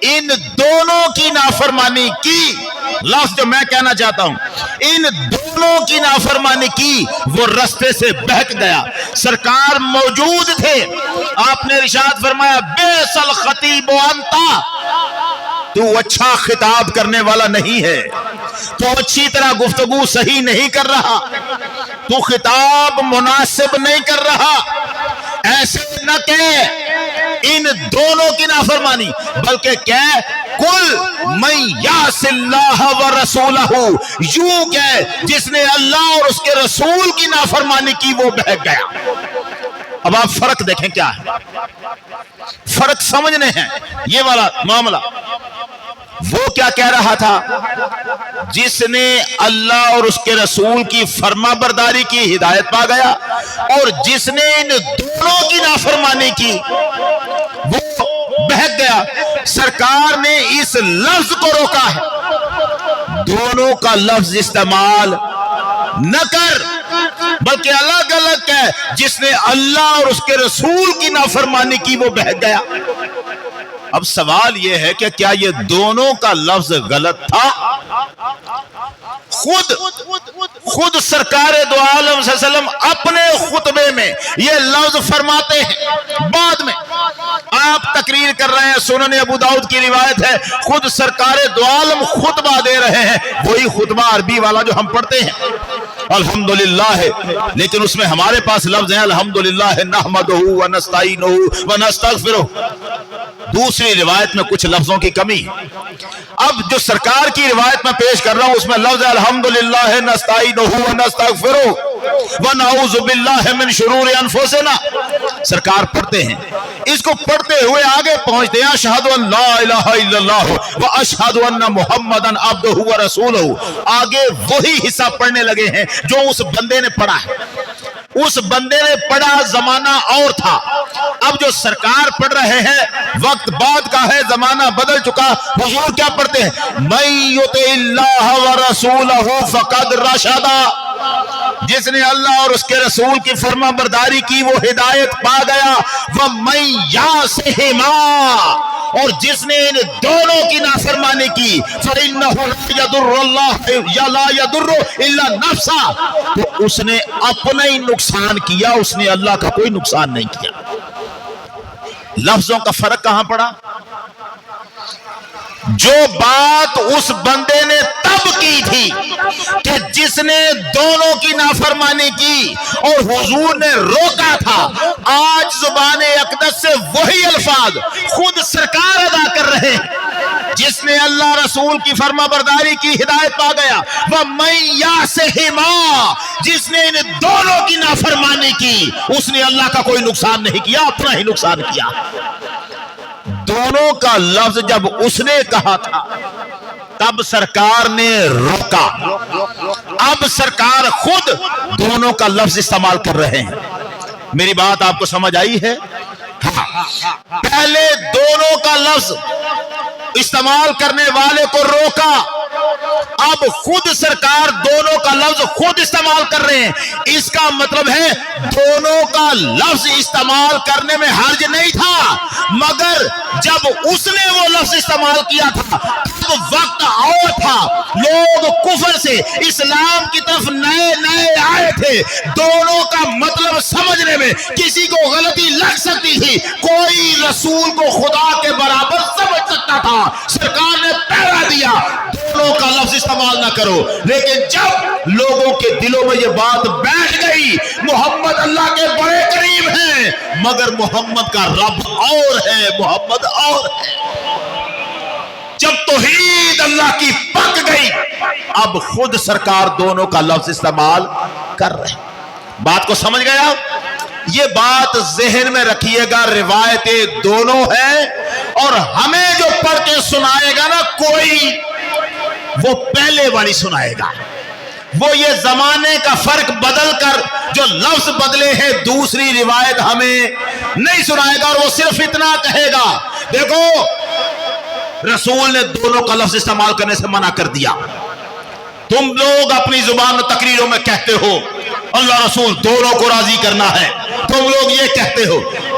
ان دونوں کی نافرمانی کی، لفظ جو میں کہنا چاہتا ہوں، ان دونوں کی نافرمانی کی، وہ رستے سے بہک گیا۔ سرکار موجود تھے، آپ نے ارشاد فرمایا بیس الخطیب انتا، تو اچھا خطاب کرنے والا نہیں ہے، تو اچھی طرح گفتگو صحیح نہیں کر رہا، تو خطاب مناسب نہیں کر رہا، ایسے نہ کہ ان دونوں کی نافرمانی، بلکہ کہ کل من یعص اللہ ورسولہ، یوں کہ جس نے اللہ اور اس کے رسول کی نافرمانی کی وہ بہک گیا۔ اب آپ فرق دیکھیں کیا ہے، فرق سمجھنے ہیں یہ والا معاملہ۔ وہ کیا کہہ رہا تھا؟ جس نے اللہ اور اس کے رسول کی فرما برداری کی ہدایت پا گیا، اور جس نے ان دونوں کی نافرمانی کی وہ بہک گیا۔ سرکار نے اس لفظ کو روکا ہے، دونوں کا لفظ استعمال نہ کر، بلکہ الگ الگ کہ جس نے اللہ اور اس کے رسول کی نافرمانی کی وہ بہک گیا۔ اب سوال یہ ہے کہ کیا یہ دونوں کا لفظ غلط تھا؟ خود سرکار دو عالم صلی اللہ علیہ وسلم اپنے خطبے میں یہ لفظ فرماتے ہیں۔ بعد میں آپ تقریر کر رہے ہیں، سنن ابو داؤد کی روایت ہے، خود سرکار دو عالم خطبہ دے رہے ہیں، وہی خطبہ عربی والا جو ہم پڑھتے ہیں الحمدللہ ہے، لیکن اس میں ہمارے پاس لفظ ہیں الحمدللہ نحمدہ ونستعینہ ونستغفرہ۔ دوسری روایت میں کچھ لفظوں کی کمی۔ اب جو سرکار کی روایت میں پیش کر رہا ہوں اس میں لفظ الحمدللہ نستعینہ ونستغفرہ ونعوذ باللہ من شرور انفسنا، سرکار پڑھتے ہیں، اس کو پڑھتے ہوئے آگے پہنچتے ہیں اشہد ان لا الہ الا اللہ واشہد ان محمدن عبدہ ورسولہ، آگے وہی حصہ پڑھنے لگے ہیں جو اس بندے نے پڑھا ہے۔ اس بندے نے پڑھا زمانہ اور تھا، اب جو سرکار پڑھ رہے ہیں وقت بعد کا ہے، زمانہ بدل چکا۔ حضور کیا پڑھتے ہیں؟ من یطع اللہ ورسولہ فقد رشد، جس نے اللہ اور اس کے رسول کی فرما برداری کی وہ ہدایت پا گیا۔ ومن یعصہما، اور جس نے ان دونوں کی نافرمانی کی، فإنہ لا یضر اللہ یا لا یضر الا نفسہ، تو اس نے اپنا ہی نقصان کیا، اس نے اللہ کا کوئی نقصان نہیں کیا۔ لفظوں کا فرق کہاں پڑا؟ جو بات اس بندے نے تب کی تھی کہ جس نے دونوں کی نافرمانی کی اور حضور نے روکا تھا، آج زبان اقدس سے وہی الفاظ خود سرکار ادا کر رہے ہیں۔ جس نے اللہ رسول کی فرما برداری کی ہدایت پا گیا، وَمَن یعصہما، جس نے ان دونوں کی نافرمانی کی اس نے اللہ کا کوئی نقصان نہیں کیا، اپنا ہی نقصان کیا۔ دونوں کا لفظ جب اس نے کہا تھا تب سرکار نے روکا، اب سرکار خود دونوں کا لفظ استعمال کر رہے ہیں۔ میری بات آپ کو سمجھ آئی ہے؟ ہاں، پہلے دونوں کا لفظ استعمال کرنے والے کو روکا، اب خود سرکار دونوں کا لفظ خود استعمال کر رہے ہیں۔ اس کا مطلب ہے دونوں کا لفظ استعمال کرنے میں حرج نہیں تھا، مگر جب اس نے وہ لفظ استعمال کیا تھا تو وقت اور تھا، لوگ کفر سے اسلام کی طرف نئے نئے آئے تھے، دونوں کا مطلب سمجھنے میں کسی کو غلطی لگ سکتی تھی، کوئی رسول کو خدا کے برابر سمجھ سکتا تھا۔ سرکار نے پہرا دیا دونوں کا لفظ استعمال نہ کرو، لیکن جب لوگوں کے دلوں میں یہ بات بیٹھ گئی محمد اللہ کے بڑے قریب ہیں، مگر محمد کا رب اور ہے، محمد اور ہے، جب توحید اللہ کی پک گئی اب خود سرکار دونوں کا لفظ استعمال کر رہے ہیں۔ بات کو سمجھ گیا؟ یہ بات ذہن میں رکھیے گا، روایتیں دونوں ہیں، اور ہمیں جو پڑھ کے سنائے گا نا کوئی، وہ پہلے والی سنائے گا، وہ یہ زمانے کا فرق بدل کر جو لفظ بدلے ہیں دوسری روایت ہمیں نہیں سنائے گا، اور وہ صرف اتنا کہے گا دیکھو رسول نے دونوں کا لفظ استعمال کرنے سے منع کر دیا، تم لوگ اپنی زبان میں تقریروں میں کہتے ہو اللہ رسول دونوں کو راضی کرنا ہے، تم لوگ یہ کہتے ہو،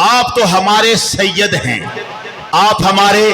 آپ تو ہمارے سید ہیں، آپ ہمارے